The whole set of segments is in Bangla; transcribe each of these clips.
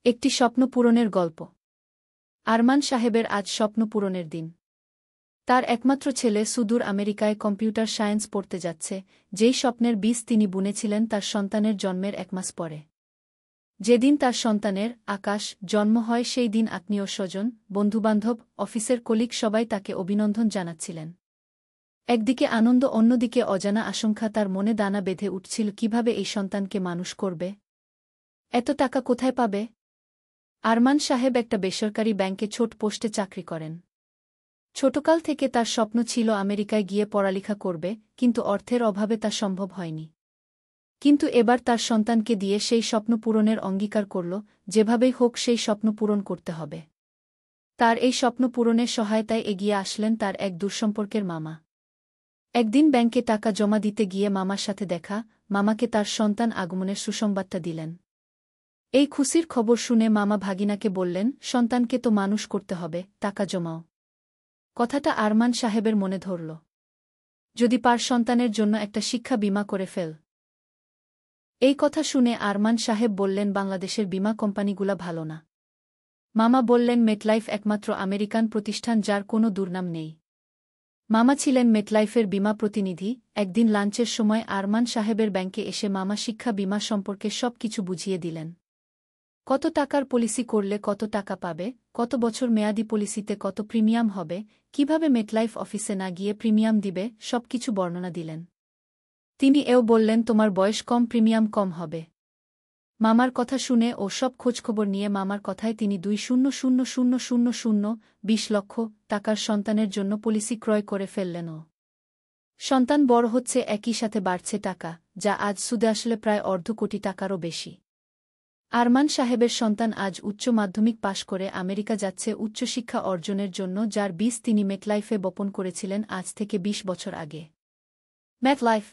একটি স্বপ্ন পূরণের গল্প। আরমান সাহেবের আজ স্বপ্ন পূরণের দিন। তার একমাত্র ছেলে সুদূর আমেরিকায় কম্পিউটার সায়েন্স পড়তে যাচ্ছে, যেই স্বপ্নের বীজ তিনি বুনেছিলেন তার সন্তানের জন্মের 1 মাস পরে। যেদিন তার সন্তানের আকাশ জন্ম হয় সেই দিন আত্মীয় স্বজন, বন্ধুবান্ধব, অফিসের কলিগ সবাই তাকে অভিনন্দন জানাচ্ছিলেন। একদিকে আনন্দ, অন্যদিকে অজানা আশঙ্কা। তার মনে দানা বেঁধে উঠছিল কিভাবে এই সন্তানকে মানুষ করবে, এত টাকা কোথায় পাবে। আরমান সাহেব একটা বেসরকারি ব্যাংকে ছোট পোস্টে চাকরি করেন। ছোটকাল থেকে তার স্বপ্ন ছিল আমেরিকায় গিয়ে পড়ালেখা করবে, কিন্তু অর্থের অভাবে তা সম্ভব হয়নি। কিন্তু এবার তার সন্তানকে দিয়ে সেই স্বপ্ন পূরণের অঙ্গীকার করল, যেভাবেই হোক সেই স্বপ্ন পূরণ করতে হবে। তার এই স্বপ্ন পূরণের সহায়তায় এগিয়ে আসলেন তার এক দূরসম্পর্কের মামা। একদিন ব্যাংকে টাকা জমা দিতে গিয়ে মামার সাথে দেখা, মামাকে তার সন্তান আগমনের সুসংবাদটা দিলেন। এই খুশির খবর শুনে মামা ভাগিনাকে বললেন, সন্তানকে তো মানুষ করতে হবে, টাকা জমাও। কথাটা আরমান সাহেবের মনে ধরল। যদি পার সন্তানের জন্য একটা শিক্ষা বীমা করে ফেল। এই কথা শুনে আরমান সাহেব বললেন, বাংলাদেশের বীমা কোম্পানিগুলা ভালো না। মামা বললেন, মেটলাইফ একমাত্র আমেরিকান প্রতিষ্ঠান যার কোনো দুর্নাম নেই। মামা ছিলেন মেটলাইফের বীমা প্রতিনিধি। একদিন লাঞ্চের সময় আরমান সাহেবের ব্যাংকে এসে মামা শিক্ষা বীমা সম্পর্কে সব কিছু বুঝিয়ে দিলেন। কত টাকার পলিসি করলে কত টাকা পাবে, কত বছর মেয়াদি পলিসিতে কত প্রিমিয়াম হবে, কিভাবে মেটলাইফ অফিসে না গিয়ে প্রিমিয়াম দিবে, সবকিছু বর্ণনা দিলেন। তিনি এও বললেন, তোমার বয়স কম, প্রিমিয়াম কম হবে। মামার কথা শুনে ও সব খোঁজখবর নিয়ে মামার কথায় তিনি 20 লক্ষ টাকার সন্তানের জন্য পলিসি ক্রয় করে ফেললেনও। সন্তান বড় হচ্ছে, একই সাথে বাড়ছে টাকা, যা আজ সুদে আসলে প্রায় $1.5 কোটি টাকারও বেশি। আরমান সাহেবের সন্তান আজ উচ্চ মাধ্যমিক পাশ করে আমেরিকা যাচ্ছে উচ্চশিক্ষা অর্জনের জন্য, যার বীজ তিনি মেটলাইফে বপন করেছিলেন আজ থেকে 20 বছর আগে। মেটলাইফ,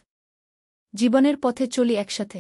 জীবনের পথে চলি একসাথে।